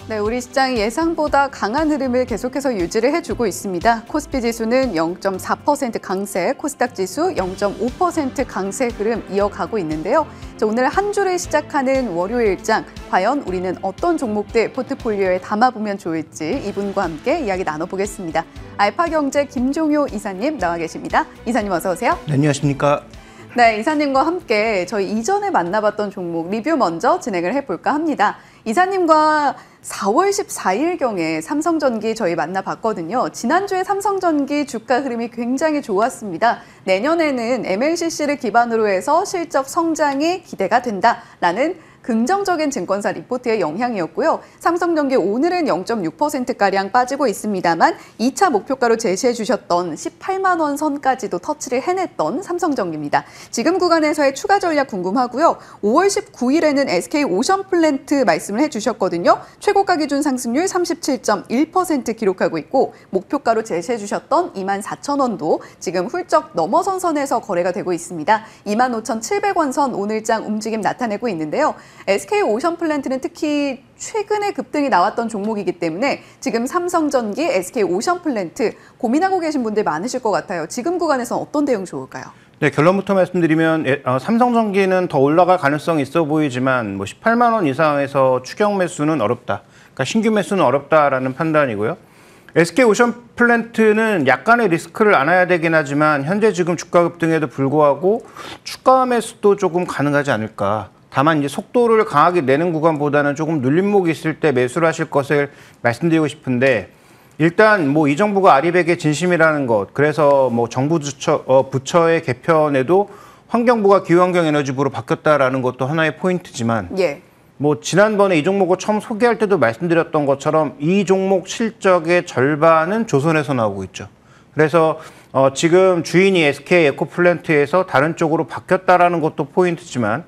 네, 우리 시장이 예상보다 강한 흐름을 계속해서 유지를 해주고 있습니다. 코스피 지수는 0.4% 강세, 코스닥 지수 0.5% 강세 흐름 이어가고 있는데요. 자, 오늘 한 주를 시작하는 월요일장, 과연 우리는 어떤 종목들 포트폴리오에 담아보면 좋을지 이분과 함께 이야기 나눠보겠습니다. 알파경제 김종효 이사님 나와 계십니다. 이사님 어서 오세요. 네, 안녕하십니까. 네, 이사님과 함께 저희 이전에 만나봤던 종목 리뷰 먼저 진행을 해볼까 합니다. 이사님과 4월 14일경에 삼성전기 저희 만나봤거든요. 지난주에 삼성전기 주가 흐름이 굉장히 좋았습니다. 내년에는 MLCC를 기반으로 해서 실적 성장이 기대가 된다라는 긍정적인 증권사 리포트의 영향이었고요. 삼성전기 오늘은 0.6%가량 빠지고 있습니다만 2차 목표가로 제시해 주셨던 18만 원 선까지도 터치를 해냈던 삼성전기입니다. 지금 구간에서의 추가 전략 궁금하고요. 5월 19일에는 SK오션플랜트 말씀을 해주셨거든요. 최고가 기준 상승률 37.1% 기록하고 있고 목표가로 제시해 주셨던 24,000원도 지금 훌쩍 넘어선 선에서 거래가 되고 있습니다. 25,700원 선 오늘장 움직임 나타내고 있는데요. SK오션플랜트는 특히 최근에 급등이 나왔던 종목이기 때문에 지금 삼성전기, SK오션플랜트 고민하고 계신 분들 많으실 것 같아요. 지금 구간에서는 어떤 대응 좋을까요? 네, 결론부터 말씀드리면 삼성전기는 더 올라갈 가능성이 있어 보이지만 18만 원 이상에서 추격 매수는 어렵다. 그러니까 신규 매수는 어렵다라는 판단이고요. SK오션플랜트는 약간의 리스크를 안아야 되긴 하지만 현재 지금 주가 급등에도 불구하고 추가 매수도 조금 가능하지 않을까. 다만 이제 속도를 강하게 내는 구간보다는 조금 눌림목이 있을 때 매수를 하실 것을 말씀드리고 싶은데 일단 이 정부가 아리백의 진심이라는 것, 그래서 정부 부처의 개편에도 환경부가 기후환경에너지부로 바뀌었다라는 것도 하나의 포인트지만 지난번에 이 종목을 처음 소개할 때도 말씀드렸던 것처럼 이 종목 실적의 절반은 조선에서 나오고 있죠. 그래서 지금 주인이 SK에코플랜트에서 다른 쪽으로 바뀌었다라는 것도 포인트지만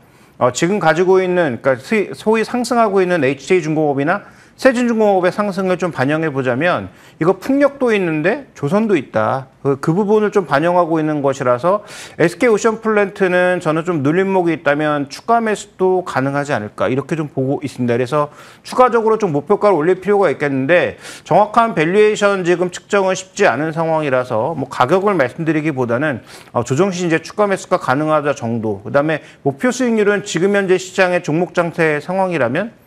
지금 가지고 있는, 그러니까 소위 상승하고 있는 HJ중공업이나 세진중공업의 상승을 좀 반영해 보자면 이거 풍력도 있는데 조선도 있다. 그 부분을 좀 반영하고 있는 것이라서 SK오션플랜트는 저는 좀 눌림목이 있다면 추가 매수도 가능하지 않을까 이렇게 좀 보고 있습니다. 그래서 추가적으로 좀 목표가를 올릴 필요가 있겠는데 정확한 밸류에이션 지금 측정은 쉽지 않은 상황이라서 가격을 말씀드리기보다는 조정 시 이제 추가 매수가 가능하다 정도. 그다음에 목표 수익률은 지금 현재 시장의 종목 장세 상황이라면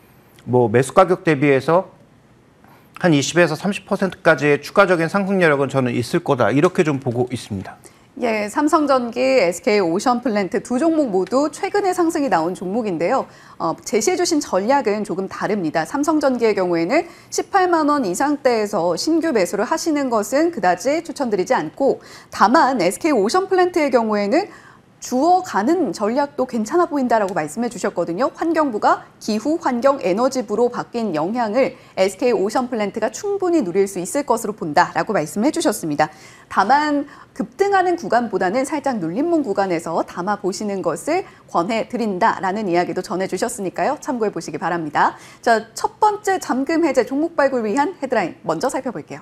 매수 가격 대비해서 한 20에서 30%까지의 추가적인 상승 여력은 저는 있을 거다. 이렇게 좀 보고 있습니다. 예, 삼성전기, SK오션플랜트 두 종목 모두 최근에 상승이 나온 종목인데요. 제시해 주신 전략은 조금 다릅니다. 삼성전기의 경우에는 18만 원 이상대에서 신규 매수를 하시는 것은 그다지 추천드리지 않고 다만 SK오션플랜트의 경우에는 주어가는 전략도 괜찮아 보인다라고 말씀해 주셨거든요. 환경부가 기후, 환경, 에너지부로 바뀐 영향을 SK오션플랜트가 충분히 누릴 수 있을 것으로 본다라고 말씀해 주셨습니다. 다만 급등하는 구간보다는 살짝 눌림목 구간에서 담아보시는 것을 권해드린다라는 이야기도 전해주셨으니까요. 참고해 보시기 바랍니다. 자, 첫 번째 잠금 해제 종목 발굴 위한 헤드라인 먼저 살펴볼게요.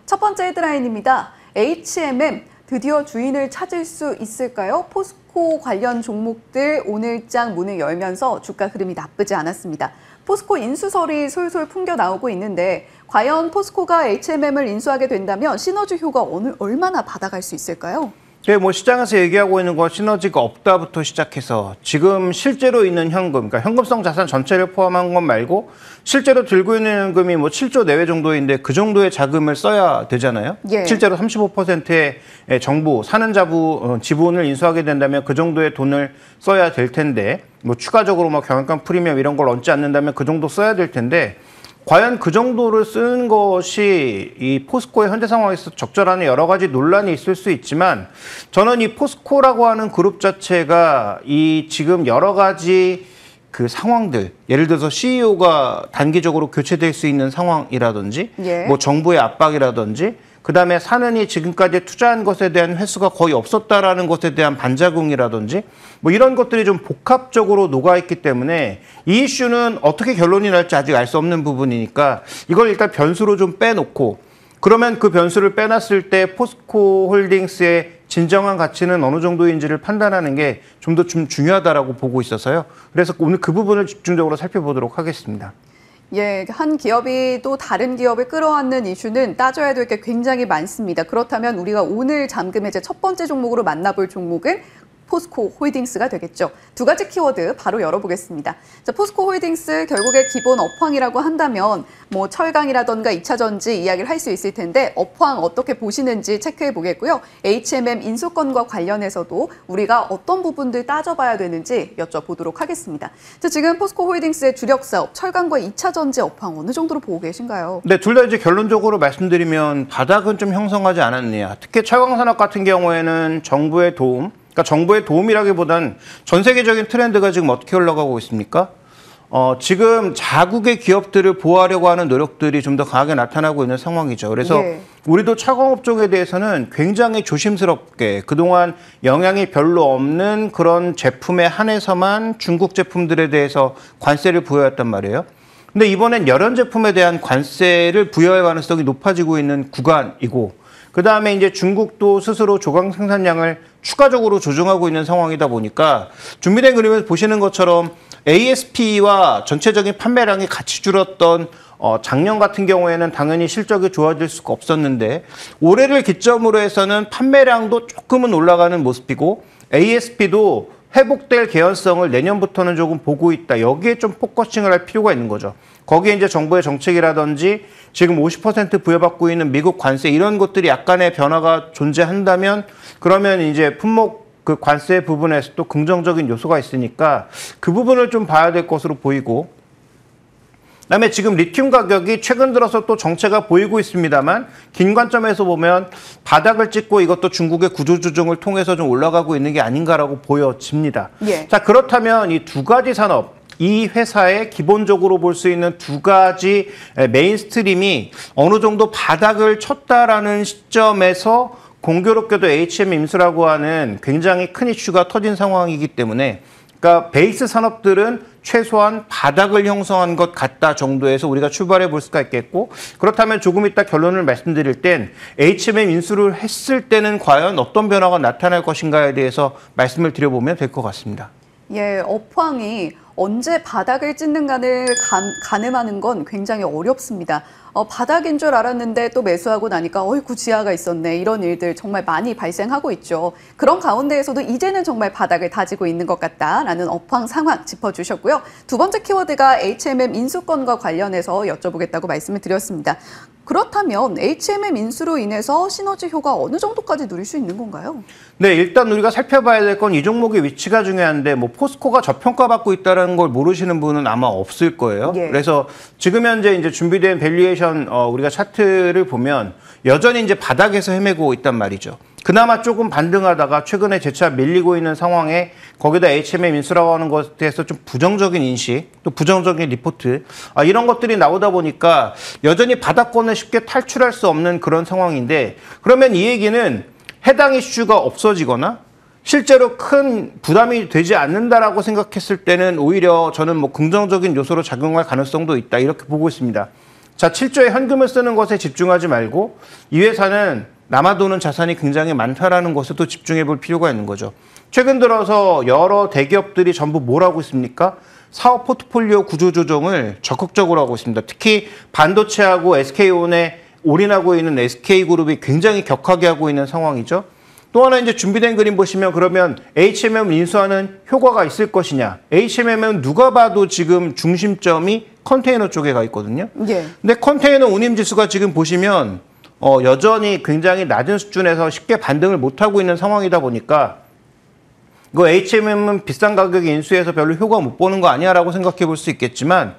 첫 번째 헤드라인입니다. HMM 드디어 주인을 찾을 수 있을까요? 포스코 관련 종목들 오늘장 문을 열면서 주가 흐름이 나쁘지 않았습니다. 포스코 인수설이 솔솔 풍겨 나오고 있는데 과연 포스코가 HMM을 인수하게 된다면 시너지 효과 얼마나 받아갈 수 있을까요? 네, 시장에서 얘기하고 있는 건 시너지가 없다부터 시작해서 지금 실제로 있는 현금, 그러니까 현금성 자산 전체를 포함한 것 말고 실제로 들고 있는 현금이 7조 내외 정도인데 그 정도의 자금을 써야 되잖아요. 예. 실제로 35%의 정부, 사는 자부 지분을 인수하게 된다면 그 정도의 돈을 써야 될 텐데 추가적으로 경영권 프리미엄 이런 걸 얹지 않는다면 그 정도 써야 될 텐데 과연 그 정도를 쓰는 것이 이 포스코의 현재 상황에서 적절한 여러 가지 논란이 있을 수 있지만 저는 이 포스코라고 하는 그룹 자체가 이 지금 여러 가지 그 상황들, 예를 들어서 CEO가 단기적으로 교체될 수 있는 상황이라든지 정부의 압박이라든지 그다음에 사는이 지금까지 투자한 것에 대한 회수가 거의 없었다라는 것에 대한 반작용이라든지 이런 것들이 좀 복합적으로 녹아있기 때문에 이 이슈는 어떻게 결론이 날지 아직 알 수 없는 부분이니까 이걸 일단 변수로 좀 빼놓고 그러면 그 변수를 빼놨을 때 포스코 홀딩스의 진정한 가치는 어느 정도인지를 판단하는 게 좀 더 중요하다라고 보고 있어서요. 그래서 오늘 그 부분을 집중적으로 살펴보도록 하겠습니다. 예, 한 기업이 또 다른 기업을 끌어안는 이슈는 따져야 될 게 굉장히 많습니다. 그렇다면 우리가 오늘 잠금 해제 첫 번째 종목으로 만나볼 종목은 포스코 홀딩스가 되겠죠. 두 가지 키워드 바로 열어보겠습니다. 자, 포스코 홀딩스 결국에 기본 업황이라고 한다면 뭐 철강이라던가 2차 전지 이야기를 할 수 있을 텐데 업황 어떻게 보시는지 체크해 보겠고요. HMM 인수권과 관련해서도 우리가 어떤 부분들 따져봐야 되는지 여쭤보도록 하겠습니다. 자, 지금 포스코 홀딩스의 주력 사업 철강과 2차 전지 업황 어느 정도로 보고 계신가요? 네, 둘 다 이제 결론적으로 말씀드리면 바닥은 좀 형성하지 않았느냐. 특히 철강산업 같은 경우에는 정부의 도움, 그러니까 정부의 도움이라기보다는 전 세계적인 트렌드가 지금 어떻게 올라가고 있습니까? 지금 자국의 기업들을 보호하려고 하는 노력들이 좀 더 강하게 나타나고 있는 상황이죠. 그래서 네. 우리도 철강업 쪽에 대해서는 굉장히 조심스럽게 그동안 영향이 별로 없는 그런 제품에 한해서만 중국 제품들에 대해서 관세를 부여했단 말이에요. 근데 이번엔 열연 제품에 대한 관세를 부여할 가능성이 높아지고 있는 구간이고, 그 다음에 이제 중국도 스스로 조강 생산량을 추가적으로 조정하고 있는 상황이다 보니까 준비된 그림에서 보시는 것처럼 ASP와 전체적인 판매량이 같이 줄었던 작년 같은 경우에는 당연히 실적이 좋아질 수가 없었는데 올해를 기점으로 해서는 판매량도 조금은 올라가는 모습이고 ASP도 회복될 개연성을 내년부터는 조금 보고 있다. 여기에 좀 포커싱을 할 필요가 있는 거죠. 거기에 이제 정부의 정책이라든지 지금 50% 부여받고 있는 미국 관세 이런 것들이 약간의 변화가 존재한다면 그러면 이제 품목 그 관세 부분에서 또 긍정적인 요소가 있으니까 그 부분을 좀 봐야 될 것으로 보이고, 그다음에 지금 리튬 가격이 최근 들어서 또 정체가 보이고 있습니다만 긴 관점에서 보면 바닥을 찍고 이것도 중국의 구조조정을 통해서 좀 올라가고 있는 게 아닌가라고 보여집니다. 예. 자, 그렇다면 이 두 가지 산업, 이 회사의 기본적으로 볼 수 있는 두 가지 메인스트림이 어느 정도 바닥을 쳤다라는 시점에서 공교롭게도 HM 인수라고 하는 굉장히 큰 이슈가 터진 상황이기 때문에, 그러니까 베이스 산업들은 최소한 바닥을 형성한 것 같다 정도에서 우리가 출발해 볼 수가 있겠고, 그렇다면 조금 이따 결론을 말씀드릴 땐 HMM 인수를 했을 때는 과연 어떤 변화가 나타날 것인가에 대해서 말씀을 드려보면 될 것 같습니다. 예, 업황이 언제 바닥을 찍는가를 가늠하는 건 굉장히 어렵습니다. 바닥인 줄 알았는데 또 매수하고 나니까 어이구 지하가 있었네. 이런 일들 정말 많이 발생하고 있죠. 그런 가운데에서도 이제는 정말 바닥을 다지고 있는 것 같다라는 업황 상황 짚어주셨고요. 두 번째 키워드가 HMM 인수권과 관련해서 여쭤보겠다고 말씀을 드렸습니다. 그렇다면 HMM 인수로 인해서 시너지 효과 어느 정도까지 누릴 수 있는 건가요? 네, 일단 우리가 살펴봐야 될 건 이 종목의 위치가 중요한데 뭐 포스코가 저평가받고 있다는 걸 모르시는 분은 아마 없을 거예요. 예. 그래서 지금 현재 이제 준비된 밸류에이션 우리가 차트를 보면 여전히 이제 바닥에서 헤매고 있단 말이죠. 그나마 조금 반등하다가 최근에 재차 밀리고 있는 상황에 거기다 HMM 인수라고 하는 것에 대해서 좀 부정적인 인식, 또 부정적인 리포트 이런 것들이 나오다 보니까 여전히 바닥권을 쉽게 탈출할 수 없는 그런 상황인데, 그러면 이 얘기는 해당 이슈가 없어지거나 실제로 큰 부담이 되지 않는다라고 생각했을 때는 오히려 저는 뭐 긍정적인 요소로 작용할 가능성도 있다 이렇게 보고 있습니다. 자, 7조의 현금을 쓰는 것에 집중하지 말고 이 회사는 남아도는 자산이 굉장히 많다라는 것에 또 집중해 볼 필요가 있는 거죠. 최근 들어서 여러 대기업들이 전부 뭘 하고 있습니까? 사업 포트폴리오 구조조정을 적극적으로 하고 있습니다. 특히 반도체하고 SK온에 올인하고 있는 SK그룹이 굉장히 격하게 하고 있는 상황이죠. 또 하나 이제 준비된 그림 보시면 그러면 HMM 인수하는 효과가 있을 것이냐. HMM은 누가 봐도 지금 중심점이 컨테이너 쪽에 가 있거든요. 예. 근데 컨테이너 운임지수가 지금 보시면 여전히 굉장히 낮은 수준에서 쉽게 반등을 못하고 있는 상황이다 보니까 이거 HMM은 비싼 가격에 인수해서 별로 효과 못 보는 거 아니야라고 생각해 볼 수 있겠지만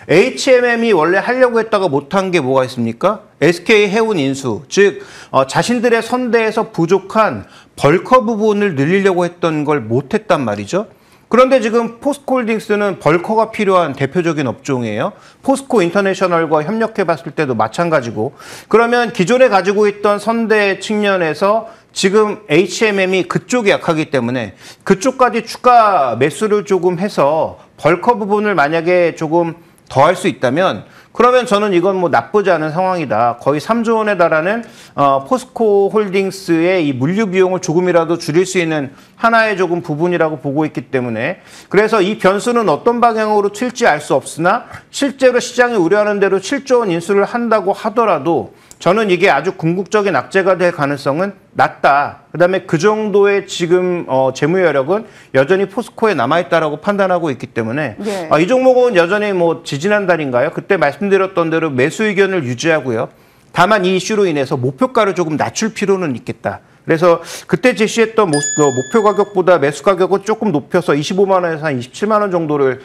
HMM이 원래 하려고 했다가 못한 게 뭐가 있습니까? SK 해운 인수, 즉 자신들의 선대에서 부족한 벌커 부분을 늘리려고 했던 걸 못했단 말이죠. 그런데 지금 포스코홀딩스는 벌커가 필요한 대표적인 업종이에요. 포스코 인터내셔널과 협력해 봤을 때도 마찬가지고, 그러면 기존에 가지고 있던 선대 측면에서 지금 HMM이 그쪽이 약하기 때문에 그쪽까지 추가 매수를 조금 해서 벌커 부분을 만약에 조금 더 할 수 있다면 그러면 저는 이건 뭐 나쁘지 않은 상황이다. 거의 3조 원에 달하는 포스코 홀딩스의 이 물류 비용을 조금이라도 줄일 수 있는 하나의 조금 부분이라고 보고 있기 때문에 그래서 이 변수는 어떤 방향으로 튈지 알 수 없으나 실제로 시장이 우려하는 대로 7조 원 인수를 한다고 하더라도 저는 이게 아주 궁극적인 악재가 될 가능성은 낮다. 그다음에 그 정도의 지금 재무 여력은 여전히 포스코에 남아있다라고 판단하고 있기 때문에 예. 이 종목은 여전히 뭐 지지난달인가요? 그때 말씀드렸던 대로 매수 의견을 유지하고요. 다만 이 이슈로 인해서 목표가를 조금 낮출 필요는 있겠다. 그래서 그때 제시했던 목표 가격보다 매수 가격은 조금 높여서 25만 원에서 한 27만 원 정도를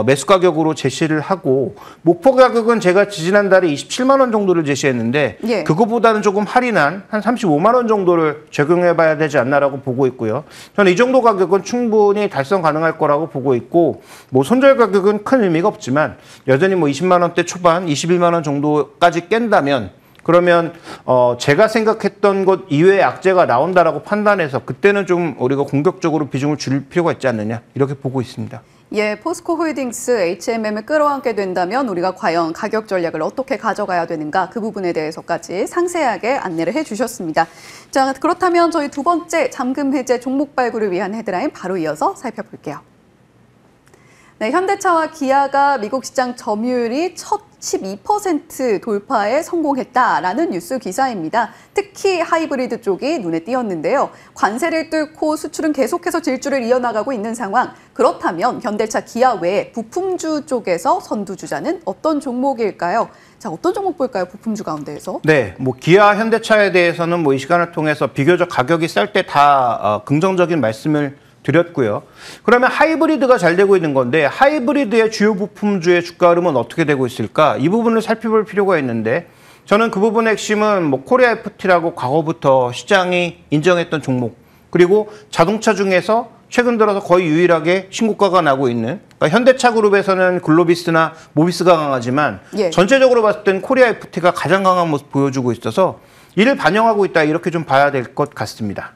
매수 가격으로 제시를 하고 목표 가격은 제가 지지난달에 27만 원 정도를 제시했는데 예. 그거보다는 조금 할인한 한 35만 원 정도를 적용해 봐야 되지 않나라고 보고 있고요. 저는 이 정도 가격은 충분히 달성 가능할 거라고 보고 있고 뭐 손절 가격은 큰 의미가 없지만 여전히 뭐 20만 원대 초반 21만 원 정도까지 깬다면 그러면 제가 생각했던 것 이외의 악재가 나온다라고 판단해서 그때는 좀 우리가 공격적으로 비중을 줄일 필요가 있지 않느냐 이렇게 보고 있습니다. 예, 포스코 홀딩스 HMM을 끌어안게 된다면 우리가 과연 가격 전략을 어떻게 가져가야 되는가 그 부분에 대해서까지 상세하게 안내를 해주셨습니다. 자, 그렇다면 저희 두 번째 잠금 해제 종목 발굴을 위한 헤드라인 바로 이어서 살펴볼게요. 네, 현대차와 기아가 미국 시장 점유율이 첫 12% 돌파에 성공했다라는 뉴스 기사입니다. 특히 하이브리드 쪽이 눈에 띄었는데요. 관세를 뚫고 수출은 계속해서 질주를 이어나가고 있는 상황. 그렇다면 현대차, 기아 외에 부품주 쪽에서 선두주자는 어떤 종목일까요? 자, 어떤 종목 볼까요? 부품주 가운데에서? 네, 뭐 기아, 현대차에 대해서는 뭐 이 시간을 통해서 비교적 가격이 쌀 때 다 긍정적인 말씀을 드렸고요. 그러면 하이브리드가 잘 되고 있는 건데 하이브리드의 주요 부품주의 주가 흐름은 어떻게 되고 있을까? 이 부분을 살펴볼 필요가 있는데 저는 그 부분의 핵심은 뭐 코리아 FT라고 과거부터 시장이 인정했던 종목 그리고 자동차 중에서 최근 들어서 거의 유일하게 신고가가 나고 있는 그러니까 현대차 그룹에서는 글로비스나 모비스가 강하지만 예. 전체적으로 봤을 땐 코리아 FT가 가장 강한 모습 보여주고 있어서 이를 반영하고 있다 이렇게 좀 봐야 될 것 같습니다.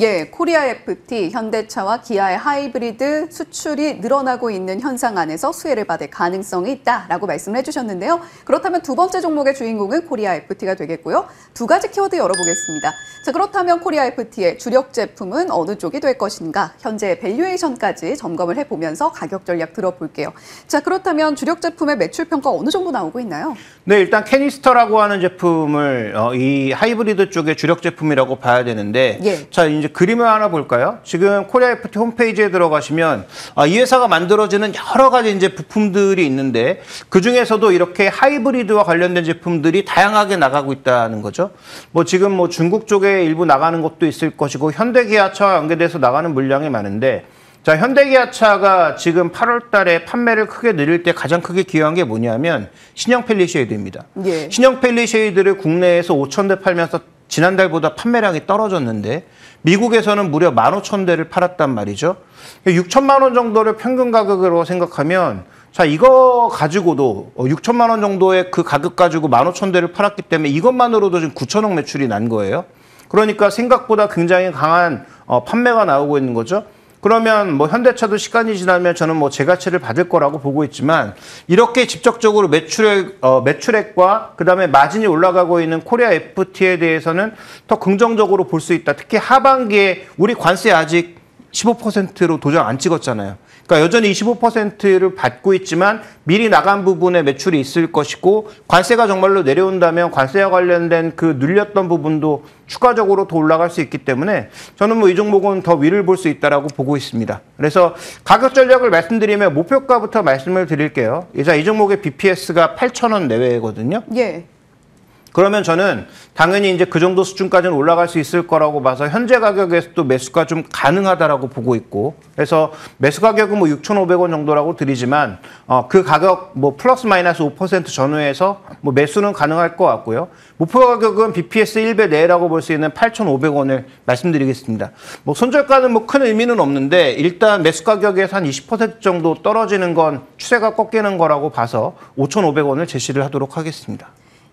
예, 코리아 FT, 현대차와 기아의 하이브리드 수출이 늘어나고 있는 현상 안에서 수혜를 받을 가능성이 있다라고 말씀을 해주셨는데요. 그렇다면 두 번째 종목의 주인공은 코리아 FT가 되겠고요. 두 가지 키워드 열어보겠습니다. 자, 그렇다면 코리아 FT의 주력 제품은 어느 쪽이 될 것인가? 현재 밸류에이션까지 점검을 해보면서 가격 전략 들어볼게요. 자, 그렇다면 주력 제품의 매출 평가 어느 정도 나오고 있나요? 네, 일단 캐니스터라고 하는 제품을 이 하이브리드 쪽의 주력 제품이라고 봐야 되는데 예. 자, 이제 그림을 하나 볼까요? 지금 코리아 FT 홈페이지에 들어가시면 이 회사가 만들어지는 여러 가지 이제 부품들이 있는데 그 중에서도 이렇게 하이브리드와 관련된 제품들이 다양하게 나가고 있다는 거죠. 뭐 지금 뭐 중국 쪽에 일부 나가는 것도 있을 것이고 현대기아차와 연계돼서 나가는 물량이 많은데 자, 현대기아차가 지금 8월 달에 판매를 크게 늘릴 때 가장 크게 기여한 게 뭐냐면 신형 팰리쉐이드입니다. 예. 신형 팰리쉐이드를 국내에서 5,000대 팔면서 지난달보다 판매량이 떨어졌는데 미국에서는 무려 15,000대를 팔았단 말이죠. 6천만 원 정도를 평균 가격으로 생각하면 자, 이거 가지고도 6천만 원 정도의 그 가격 가지고 15,000대를 팔았기 때문에 이것만으로도 지금 9천억 매출이 난 거예요. 그러니까 생각보다 굉장히 강한 판매가 나오고 있는 거죠. 그러면 뭐 현대차도 시간이 지나면 저는 뭐 재가치를 받을 거라고 보고 있지만 이렇게 직접적으로 매출액과 그다음에 마진이 올라가고 있는 코리아 FT에 대해서는 더 긍정적으로 볼 수 있다. 특히 하반기에 우리 관세 아직 15%로 도장 안 찍었잖아요. 그러니까 여전히 25%를 받고 있지만 미리 나간 부분에 매출이 있을 것이고 관세가 정말로 내려온다면 관세와 관련된 그 눌렸던 부분도 추가적으로 더 올라갈 수 있기 때문에 저는 뭐 이 종목은 더 위를 볼 수 있다라고 보고 있습니다. 그래서 가격 전략을 말씀드리면 목표가부터 말씀을 드릴게요. 이 종목의 BPS가 8,000원 내외거든요. 예. 그러면 저는 당연히 이제 그 정도 수준까지는 올라갈 수 있을 거라고 봐서 현재 가격에서도 매수가 좀 가능하다라고 보고 있고 그래서 매수 가격은 뭐 6,500원 정도라고 드리지만 그 가격 뭐 플러스 마이너스 5% 전후에서 뭐 매수는 가능할 것 같고요. 목표 가격은 BPS 1배 내라고 볼 수 있는 8,500원을 말씀드리겠습니다. 뭐 손절가는 뭐 큰 의미는 없는데 일단 매수 가격에서 한 20% 정도 떨어지는 건 추세가 꺾이는 거라고 봐서 5,500원을 제시를 하도록 하겠습니다.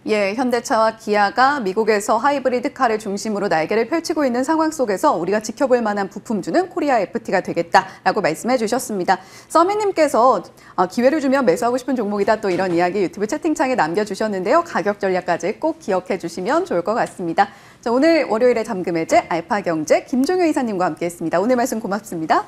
예, 현대차와 기아가 미국에서 하이브리드카를 중심으로 날개를 펼치고 있는 상황 속에서 우리가 지켜볼 만한 부품주는 코리아 FT가 되겠다라고 말씀해 주셨습니다. 서미님께서 기회를 주면 매수하고 싶은 종목이다 또 이런 이야기 유튜브 채팅창에 남겨주셨는데요. 가격 전략까지 꼭 기억해 주시면 좋을 것 같습니다. 자, 오늘 월요일에 잠금 해제 알파경제 김종효 이사님과 함께했습니다. 오늘 말씀 고맙습니다.